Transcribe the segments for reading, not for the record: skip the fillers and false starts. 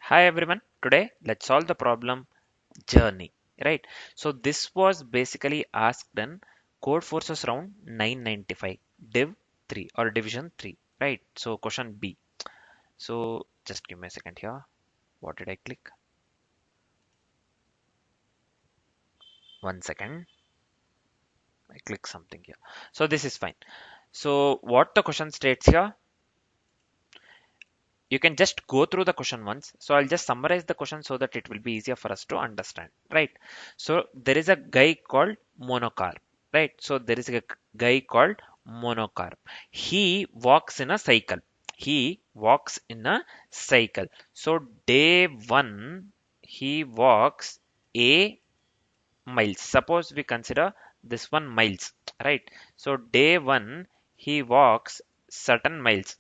Hi everyone, today let's solve the problem journey, right? So this was basically asked in Codeforces round 995, div 3 or division 3, right? So question B. So just give me a second here. What did I click? One second. I click something here. So this is fine. So what the question states here, you can just go through the question once. So I'll just summarize the question so that it will be easier for us to understand, right? So there is a guy called Monocarp, right? So there is a guy called Monocarp. He walks in a cycle. He walks in a cycle. So day one, he walks a miles. Suppose we consider this one miles, right? So day one, he walks certain miles.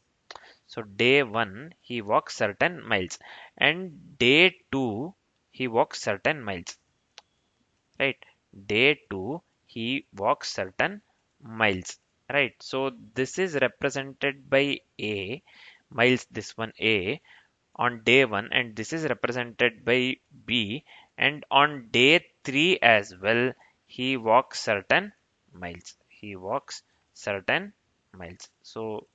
So day one, he walks certain miles, and day two, he walks certain miles, right? Day two, he walks certain miles, right? So this is represented by A, miles, this one A on day one, and this is represented by B, and on day three as well, he walks certain miles. He walks certain miles. So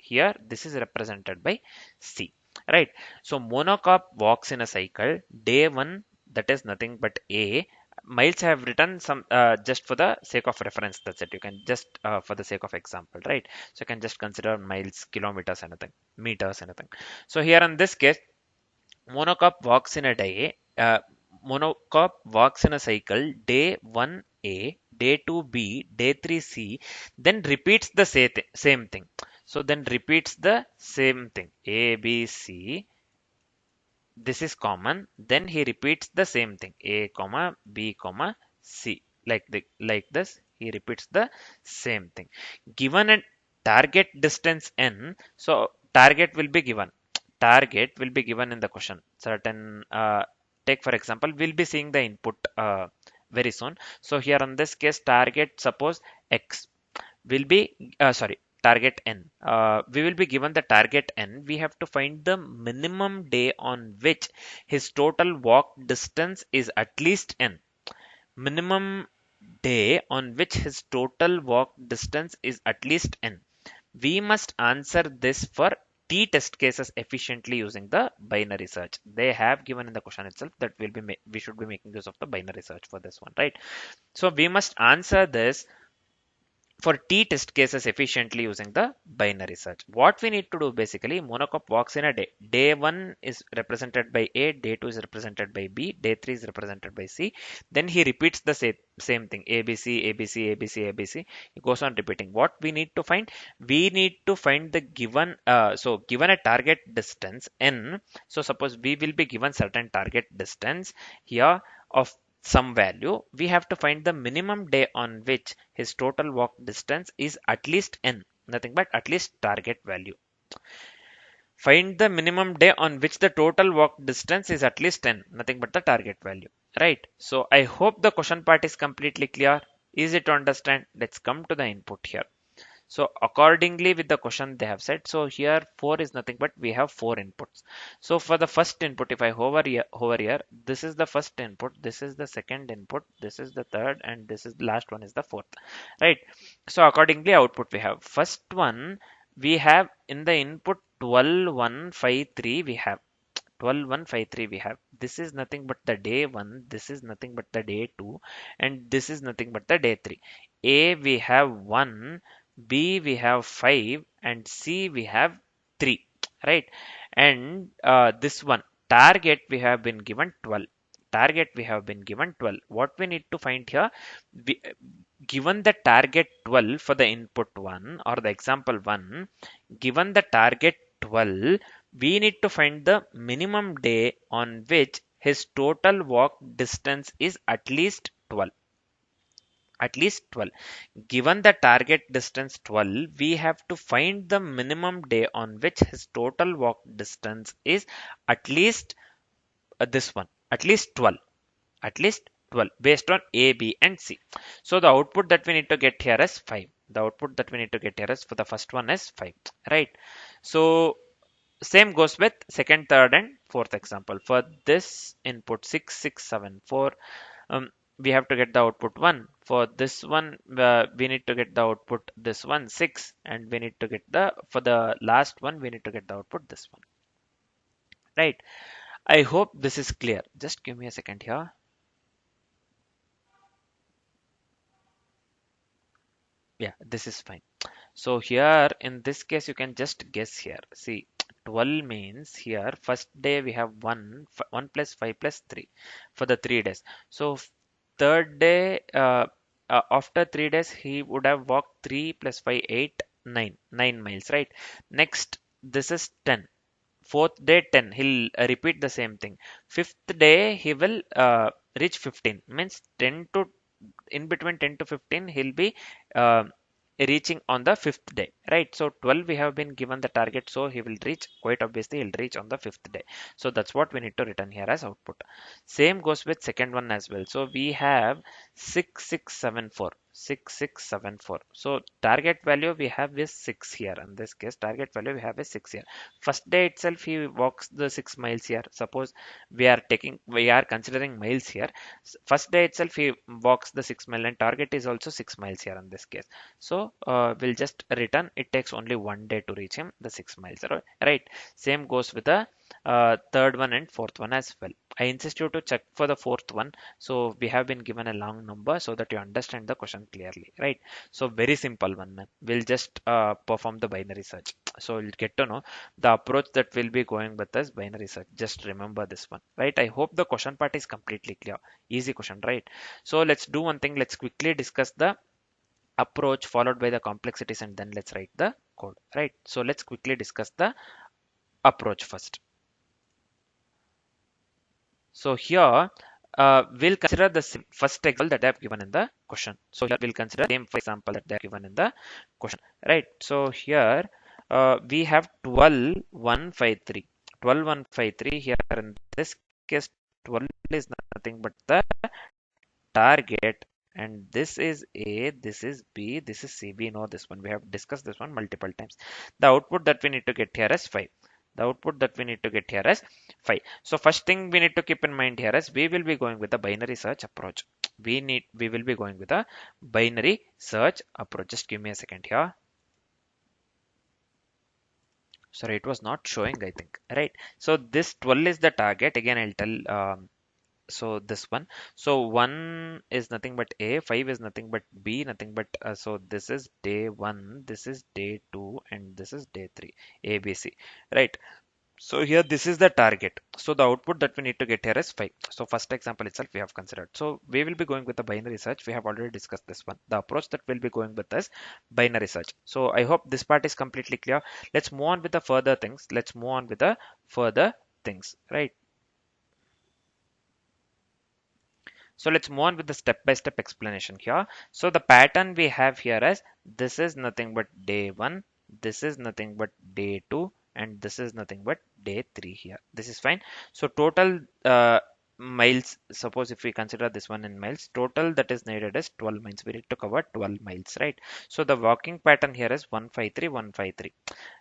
here this is represented by C, right? So monocarp walks in a cycle. Day one, that is nothing but A. Miles I have written some just for the sake of reference. That's it. You can just for the sake of example, right? So you can just consider miles, kilometers, anything, meters, anything. So here in this case, monocarp walks in a day. Monocarp walks in a cycle. Day one A, day two B, day three C, then repeats the same thing. So then repeats the same thing. A, B, C. This is common. Then he repeats the same thing. A, comma, B, comma, C. Like this, he repeats the same thing. Given a target distance n, so target will be given. Target will be given in the question. Certain take for example, we'll be seeing the input very soon. So here on this case, target suppose x will be sorry, target n, we will be given the target n. We have to find the minimum day on which his total walk distance is at least n. Minimum day on which his total walk distance is at least n. We must answer this for t test cases efficiently using the binary search. They have given in the question itself that we should be making use of the binary search for this one, right? So we must answer this for t-test cases efficiently using the binary search. What we need to do basically, monocarp walks in a day. Day 1 is represented by A, day 2 is represented by B, day 3 is represented by C. Then he repeats the same thing, ABC, ABC, ABC, ABC. He goes on repeating. What we need to find? We need to find the given, so given a target distance n, so suppose we will be given certain target distance here of some value, we have to find the minimum day on which his total walk distance is at least n, nothing but at least target value. Find the minimum day on which the total walk distance is at least n, nothing but the target value, right? So I hope the question part is completely clear. Easy to understand. Let's come to the input here. So accordingly with the question they have said, so here 4 is nothing but we have 4 inputs. So for the first input, if I hover here, this is the first input, this is the second input, this is the third, and this is the last one is the fourth, right? So accordingly output we have first one, we have in the input 12153, we have 12153, we have this is nothing but the day 1, this is nothing but the day 2, and this is nothing but the day 3. A we have 1, B we have 5, and C we have 3, right? And this one target we have been given 12. Target we have been given 12. What we need to find here, we, given the target 12 for the input 1 or the example 1, given the target 12, we need to find the minimum day on which his total walk distance is at least 12. At least 12. Given the target distance 12, we have to find the minimum day on which his total walk distance is at least this one, at least 12. At least 12 based on A, B, and C. So the output that we need to get here is 5. The output that we need to get here is for the first one is 5, right? So same goes with second, third, and fourth example. For this input 6674, we have to get the output 1. For this one, we need to get the output this one 6, and we need to get the, for the last one, we need to get the output this one. Right. I hope this is clear. Just give me a second here. Yeah, this is fine. So here in this case, you can just guess here. See, 12 means here first day we have 1 plus 5 plus 3 for the 3 days. So third day, after 3 days, he would have walked 3 plus 5, 8, 9 miles, right? Next, this is 10. Fourth day 10, he'll repeat the same thing. Fifth day he will reach 15, means 10 to, in between 10 to 15 he'll be uh, reaching on the fifth day, right? So 12 we have been given the target, so he will reach, quite obviously he'll reach on the fifth day. So that's what we need to return here as output. Same goes with second one as well. So we have 6674, 6674. So target value we have is 6 here. In this case, target value we have is 6 here. First day itself he walks the 6 miles here. Suppose we are considering miles here. First day itself he walks the 6 mile, and target is also 6 miles here in this case. So we'll just return, it takes only 1 day to reach him the 6 miles, right? Same goes with the third one and fourth one as well. I insist you to check for the fourth one. So we have been given a long number so that you understand the question clearly, right? So very simple one, man. We'll just perform the binary search. So you'll get to know the approach that we'll be going with is binary search. Just remember this one, right? I hope the question part is completely clear. Easy question, right? So let's do one thing. Let's quickly discuss the approach followed by the complexities, and then let's write the code, right? So let's quickly discuss the approach first. So here we'll consider the first example that I have given in the question. So here we'll consider the same example that they have given in the question, right? So here we have 12153. 12153 here in this case, 12 is nothing but the target, and this is A, this is B, this is C. We know this one. We have discussed this one multiple times. The output that we need to get here is 5. The output that we need to get here is 5. So first thing we need to keep in mind here is we will be going with the binary search approach. We will be going with a binary search approach. Just give me a second here. Sorry, it was not showing, I think, right? So this 12 is the target. Again, I'll tell so this one, so 1 is nothing but A, 5 is nothing but B, nothing but so this is day 1, this is day 2, and this is day 3, A, B, C, right? So here this is the target. So the output that we need to get here is 5. So first example itself we have considered. So we will be going with the binary search. We have already discussed this one. The approach that we'll be going with is binary search. So I hope this part is completely clear. Let's move on with the further things. Let's move on with the further things, right? So let's move on with the step-by-step explanation here. So the pattern we have here is this is nothing but day 1, this is nothing but day 2, and this is nothing but day 3 here. This is fine. So total miles, suppose if we consider this one in miles, total that is needed is 12 miles. We need to cover 12 miles, right? So the walking pattern here is 153, 153,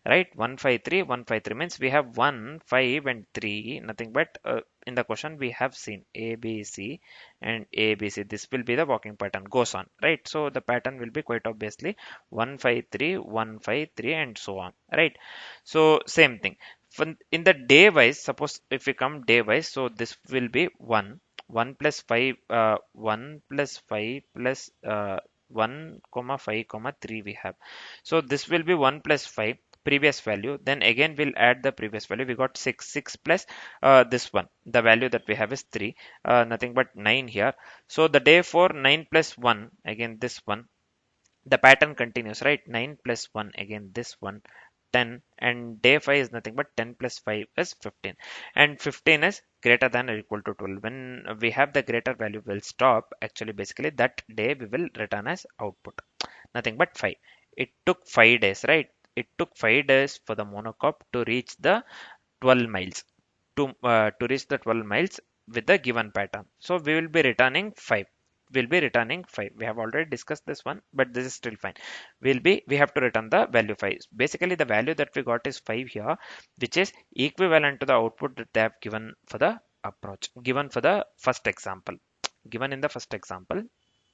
right? 153, 153 means we have 1, 5, and 3, nothing but in the question we have seen A, B, C, and A, B, C. This will be the walking pattern, goes on, right? So the pattern will be quite obviously 153, 153, and so on, right? So same thing. In the day wise, suppose if we come day wise, so this will be 1 plus 5, 1 plus 5 plus 1 comma 5 comma 3 we have. So this will be 1 plus 5 previous value, then again we'll add the previous value. We got 6 plus this one, the value that we have is 3, nothing but 9 here. So the day 4, 9 plus 1, again this one, the pattern continues, right? 9 plus 1, again this one, 10, and day 5 is nothing but 10 plus 5 is 15, and 15 is greater than or equal to 12. When we have the greater value, we'll stop. Actually, basically that day we will return as output, nothing but 5. It took 5 days, right? It took 5 days for the monocop to reach the 12 miles, to reach the 12 miles with the given pattern. So we will be returning 5. will be returning 5. We have already discussed this one, but this is still fine. We have to return the value 5. Basically the value that we got is 5 here, which is equivalent to the output that they have given for the approach, given for the first example, given in the first example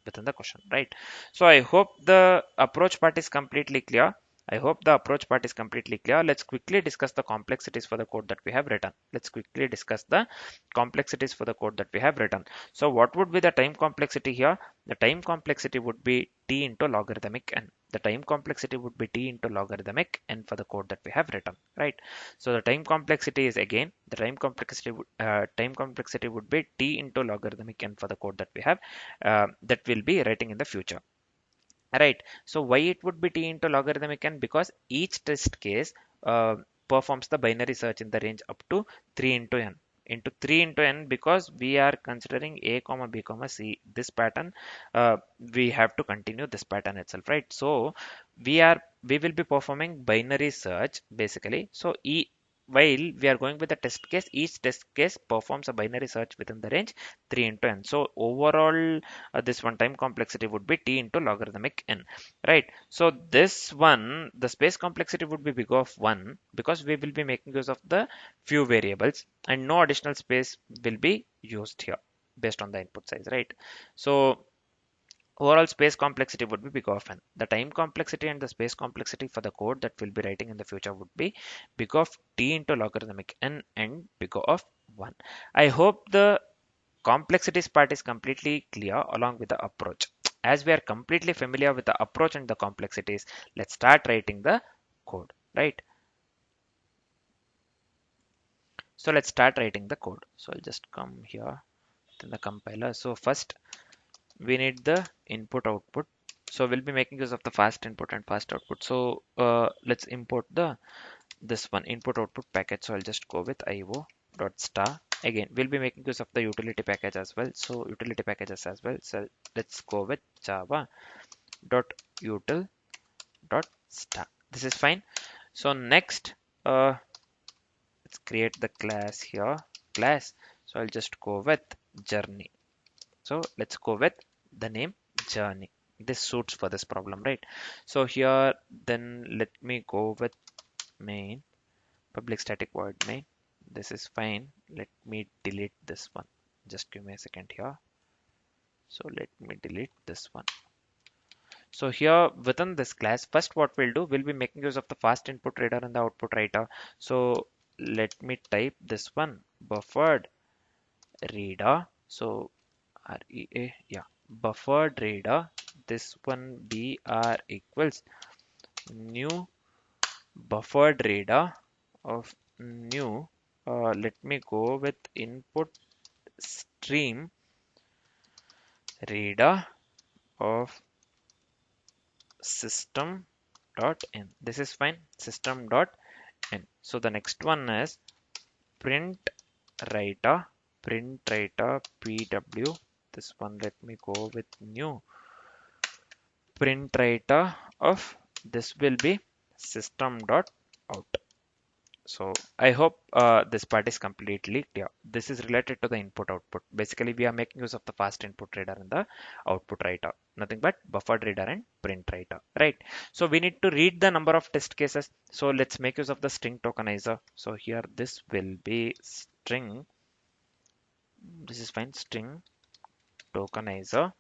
within the question, right? So I hope the approach part is completely clear. I hope the approach part is completely clear. Let's quickly discuss the complexities for the code that we have written. Let's quickly discuss the complexities for the code that we have written. So what would be the time complexity here? The time complexity would be t into logarithmic n. The time complexity would be t into logarithmic n for the code that we have written, right? So the time complexity is again the time complexity would be t into logarithmic n for the code that we have that will be writing in the future. Right. So why it would be t into logarithmic n? Because each test case performs the binary search in the range up to 3 into n. Into 3 into n, because we are considering a comma b comma c, this pattern, we have to continue this pattern itself, right? So we will be performing binary search basically. So while we are going with the test case, each test case performs a binary search within the range 3 into n. So overall this one time complexity would be t into logarithmic n, right? So this one, the space complexity would be big of 1, because we will be making use of the few variables and no additional space will be used here based on the input size, right? So overall space complexity would be big of n. The time complexity and the space complexity for the code that we'll be writing in the future would be big of t into logarithmic n and big of 1. I hope the complexities part is completely clear along with the approach. As we are completely familiar with the approach and the complexities, let's start writing the code, right? So let's start writing the code. So I'll just come here in the compiler. So first we need the input output. So we'll be making use of the fast input and fast output. So let's import this one input output package. So I'll just go with io dot star. Again, we'll be making use of the utility package as well. So utility packages as well. So let's go with java dot util dot star. This is fine. So next, let's create the class here. Class. So I'll just go with journey. So let's go with the name journey. This suits for this problem, right? So here, then let me go with main public static void main. This is fine. Let me delete this one. Just give me a second here. So let me delete this one. So here within this class, first what we'll do, we'll be making use of the fast input reader and the output writer. So let me type this one, buffered reader. So REA, yeah, buffered reader. This one BR equals new buffered reader of new. Let me go with input stream reader of system dot in. This is fine. System dot in. So the next one is print writer pw. This one, let me go with new print writer of, this will be system dot out. So I hope this part is completely clear. This is related to the input output. Basically, we are making use of the fast input reader and the output writer. Nothing but buffered reader and print writer, right? So we need to read the number of test cases. So let's make use of the string tokenizer. So here this will be string. This is fine. String tokenizer.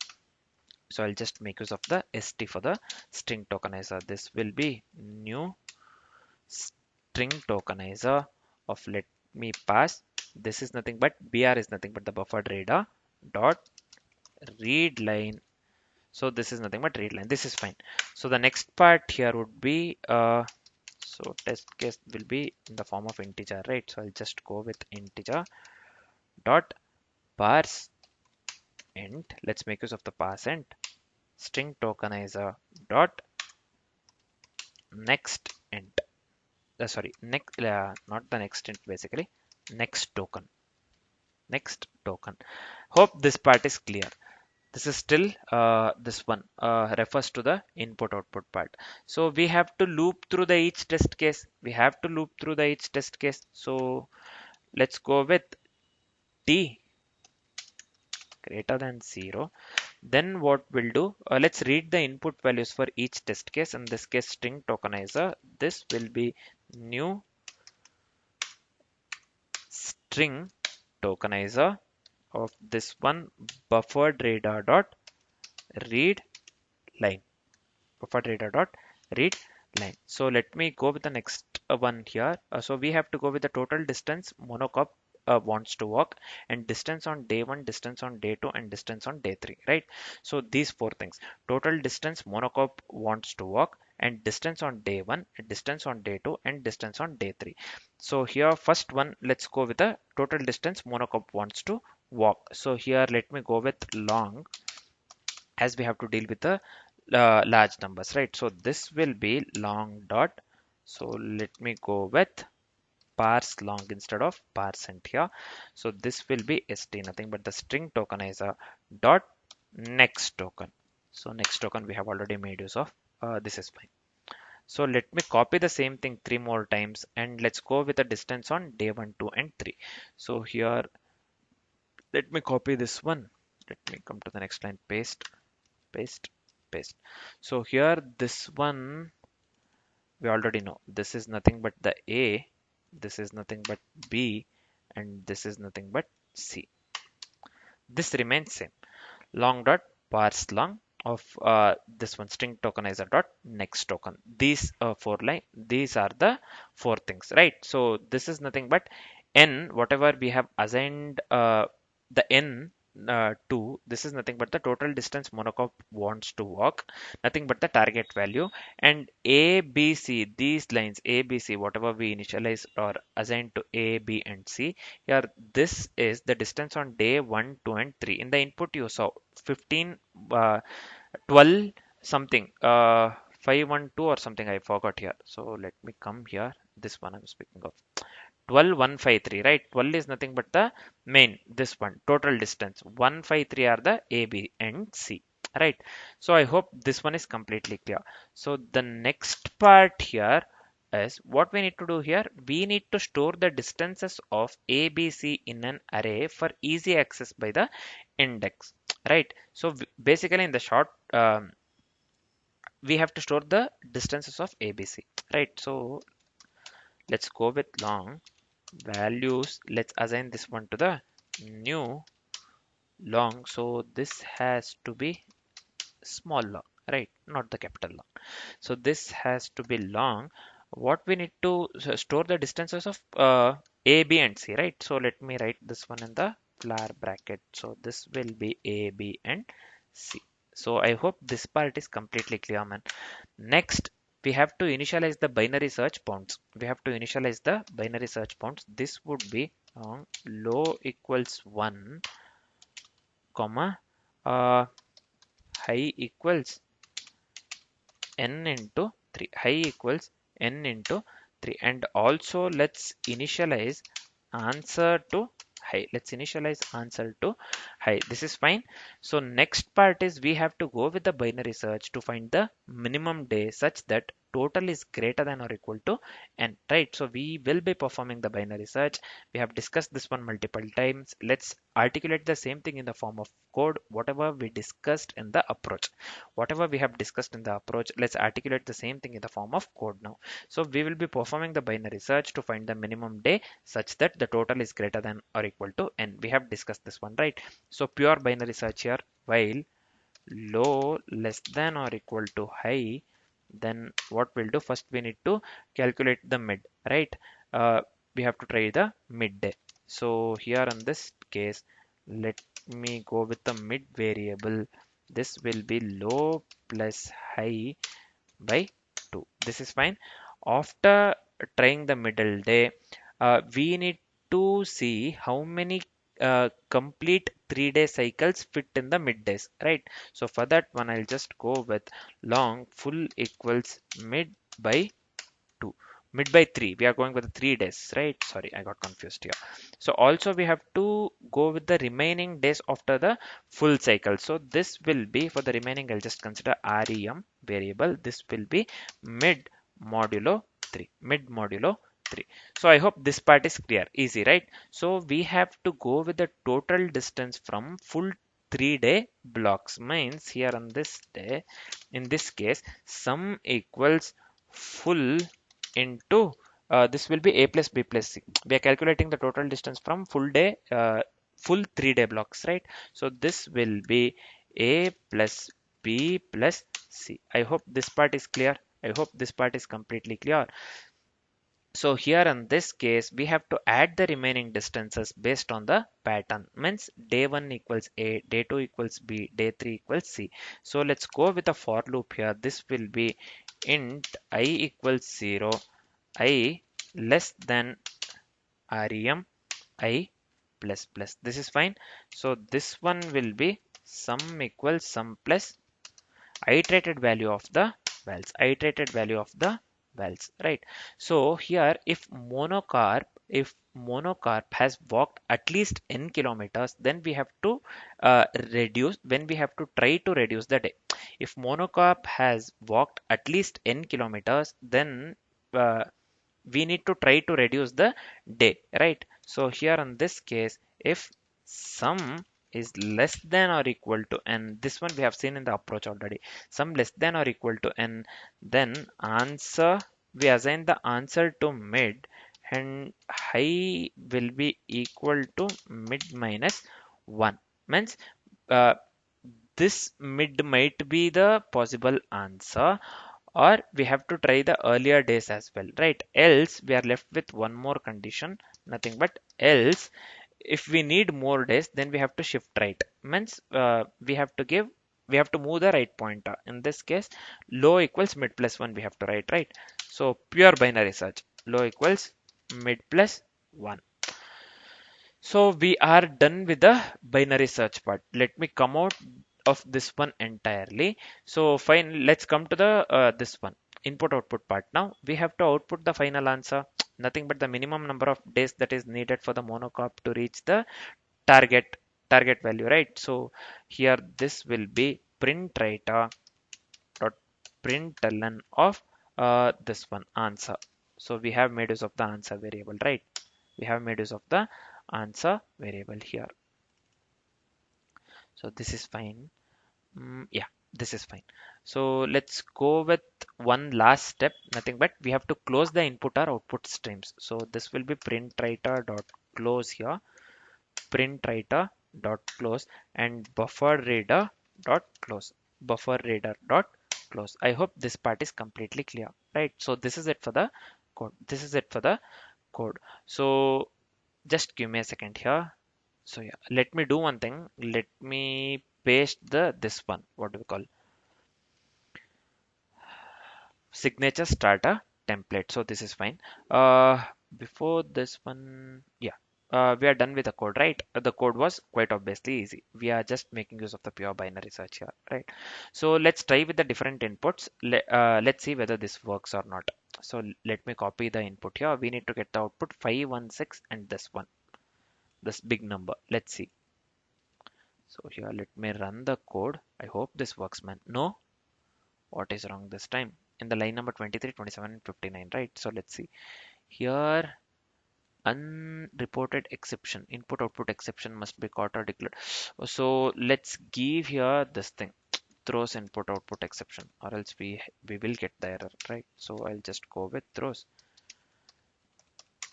So I'll just make use of the st for the string tokenizer. This will be new string tokenizer of, let me pass, this is nothing but br is nothing but the buffered reader dot read line. So this is nothing but read line. This is fine. So the next part here would be so test case will be in the form of integer, right? So I'll just go with integer dot parse int. Let's make use of the parse int string tokenizer dot next int. Sorry, next, not the next int, basically next token. Next token. Hope this part is clear. This is still this one refers to the input output part. So we have to loop through the each test case. We have to loop through the each test case. So let's go with t greater than 0. Then what we'll do, let's read the input values for each test case. In this case, string tokenizer, this will be new string tokenizer of this one buffered radar dot read line, buffered radar dot read line. So let me go with the next one here. So we have to go with the total distance monocop wants to walk, and distance on day 1, distance on day 2, and distance on day 3, right? So these four things: total distance monocop wants to walk, and distance on day 1, distance on day 2, and distance on day 3. So here first one, let's go with the total distance monocop wants to walk. So here let me go with long, as we have to deal with the large numbers, right? So this will be long dot. So let me go with parse long instead of parseint here. So this will be st, nothing but the string tokenizer dot next token. So next token we have already made use of. This is fine. So let me copy the same thing 3 more times, and let's go with the distance on day 1, 2, and 3. So here let me copy this one. Let me come to the next line, paste, paste, paste. So here this one we already know, this is nothing but the A, this is nothing but B, and this is nothing but C. This remains same. Long dot parse long of this one string tokenizer dot next token. These these are the four things, right? So this is nothing but n, whatever we have assigned the n to, this is nothing but the total distance monocop wants to walk, nothing but the target value. And a b c, these lines a b c, whatever we initialize or assign to a b and c, here this is the distance on day 1, 2, and 3. In the input you saw 15, 12 something, 512 or something, I forgot here. So let me come here, this one I'm speaking of, 12153, right? 12 is nothing but the main, this one total distance, 153 are the a b and c, right? So I hope this one is completely clear. So the next part here is what we need to do here. We need to store the distances of a b c in an array for easy access by the index, right? So basically in the short, we have to store the distances of a b c, right? So let's go with long values. Let's assign this one to the new long. So this has to be small long, right? Not the capital long. So this has to be long. What we need to store the distances of a b and c, right? So let me write this one in the flower bracket. So this will be a b and c. So I hope this part is completely clear, man. Next, we have to initialize the binary search bounds. We have to initialize the binary search bounds. This would be low equals 1, comma, high equals n into 3. High equals n into 3. And also let's initialize answer to high. Let's initialize answer to high. This is fine. So next part is we have to go with the binary search to find the minimum day such that total is greater than or equal to n, right? So we will be performing the binary search. We have discussed this one multiple times. Let's articulate the same thing in the form of code, whatever we discussed in the approach. Whatever we have discussed in the approach, let's articulate the same thing in the form of code now. So we will be performing the binary search to find the minimum day such that the total is greater than or equal to n. We have discussed this one, right? So pure binary search here, while low less than or equal to high, then what we'll do, first we need to calculate the mid, right? We have to try the midday. So here in this case, let me go with the mid variable. This will be low plus high by 2. This is fine. After trying the middle day, we need to see how many complete 3-day cycles fit in the middays, right? So for that one, I'll just go with long full equals mid by 2, mid by 3. We are going with the 3 days, right? Sorry, I got confused here. So also we have to go with the remaining days after the full cycle. So this will be for the remaining, I'll just consider rem variable. This will be mid modulo 3, mid modulo 3. So I hope this part is clear, easy, right? So we have to go with the total distance from full 3-day blocks. Means here on this day, in this case, sum equals full into this will be a plus b plus c. We are calculating the total distance from full 3-day blocks, right? So this will be a plus b plus c. I hope this part is clear. I hope this part is completely clear. So here in this case, we have to add the remaining distances based on the pattern. Means day 1 equals A, day 2 equals B, day 3 equals C. So let's go with a for loop here. This will be int I equals 0, I less than rem I plus plus. This is fine. So this one will be sum equals sum plus iterated value of the vowels, right? So here if monocarp has walked at least n kilometers, then we have to try to reduce the day. If monocarp has walked at least n kilometers, then uh, we need to try to reduce the day, right? So here in this case, if sum is less than or equal to n, this one we have seen in the approach already, sum less than or equal to n, then answer, we assign the answer to mid, and high will be equal to mid minus 1. Means uh, this mid might be the possible answer, or we have to try the earlier days as well, right? Else we are left with one more condition, nothing but else if we need more days, then we have to shift right. Means we have to move the right pointer. In this case, low equals mid plus 1 we have to write, right? So pure binary search, low equals mid plus 1. So we are done with the binary search part. Let me come out of this one entirely. So fine, let's come to the this one, input output part. Now we have to output the final answer, nothing but the minimum number of days that is needed for the monocarp to reach the target value, right? So here this will be print writer dot println of this one answer. So we have made use of the answer variable, right? We have made use of the answer variable here. So this is fine. Yeah, this is fine. So let's go with one last step, nothing but we have to close the input or output streams. So this will be print writer dot close here, print writer dot close, and buffer reader dot close, buffer reader dot close. I hope this part is completely clear, right? So this is it for the code. This is it for the code. So just give me a second here. So yeah, let me do one thing. Let me paste this one. What do we call? Signature starter template. So this is fine. Before this one, yeah, we are done with the code, right? The code was quite obviously easy. We are just making use of the pure binary search here, right? So let's try with the different inputs. Let's see whether this works or not. So let me copy the input here. We need to get the output 516 and this one, this big number. Let's see. So here, let me run the code. I hope this works, man. No, what is wrong this time? In the line number 23, 27, and 59, right? So let's see. Here, unreported exception, input output exception must be caught or declared. So let's give here this thing, throws input output exception, or else we will get the error, right? So I'll just go with throws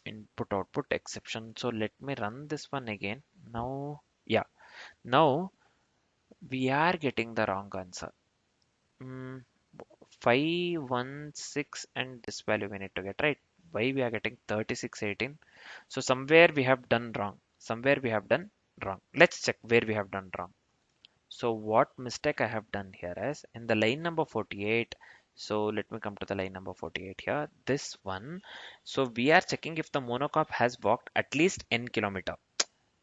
input output exception. So let me run this one again. Now, yeah, now we are getting the wrong answer. 516 and this value we need to get, right? Why we are getting 3618? So somewhere we have done wrong. Somewhere we have done wrong. Let's check where we have done wrong. So what mistake I have done here is in the line number 48. So let me come to the line number 48 here. This one. So we are checking if the monocarp has walked at least n kilometer.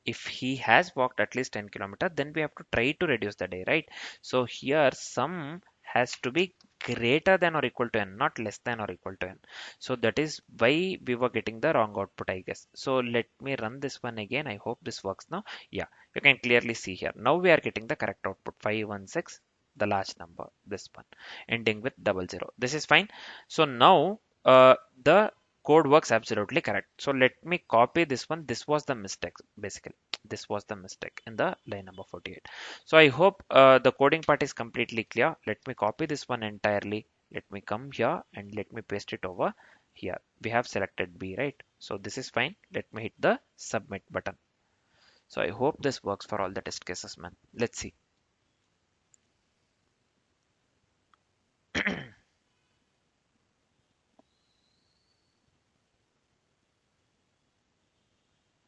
If he has walked at least 10 kilometers, then we have to try to reduce the day, right? So here sum has to be greater than or equal to n, not less than or equal to n. So that is why we were getting the wrong output, I guess. So let me run this one again. I hope this works now. Yeah, you can clearly see here. Now we are getting the correct output, 516, the large number, this one, ending with 00. This is fine. So now the code works absolutely correct. So let me copy this one. This was the mistake basically. this was the mistake in the line number 48. So I hope the coding part is completely clear. Let me copy this one entirely. Let me come here and let me paste it over here. We have selected B, right? So this is fine. Let me hit the submit button. So I hope this works for all the test cases, man. Let's see.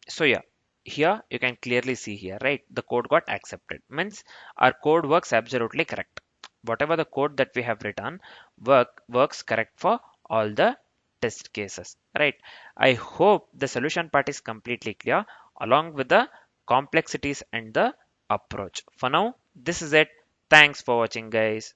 So yeah, here you can clearly see here, right? The code got accepted. Means our code works absolutely correct. Whatever the code that we have written works correct for all the test cases, right? I hope the solution part is completely clear along with the complexities and the approach. For now, this is it. Thanks for watching, guys.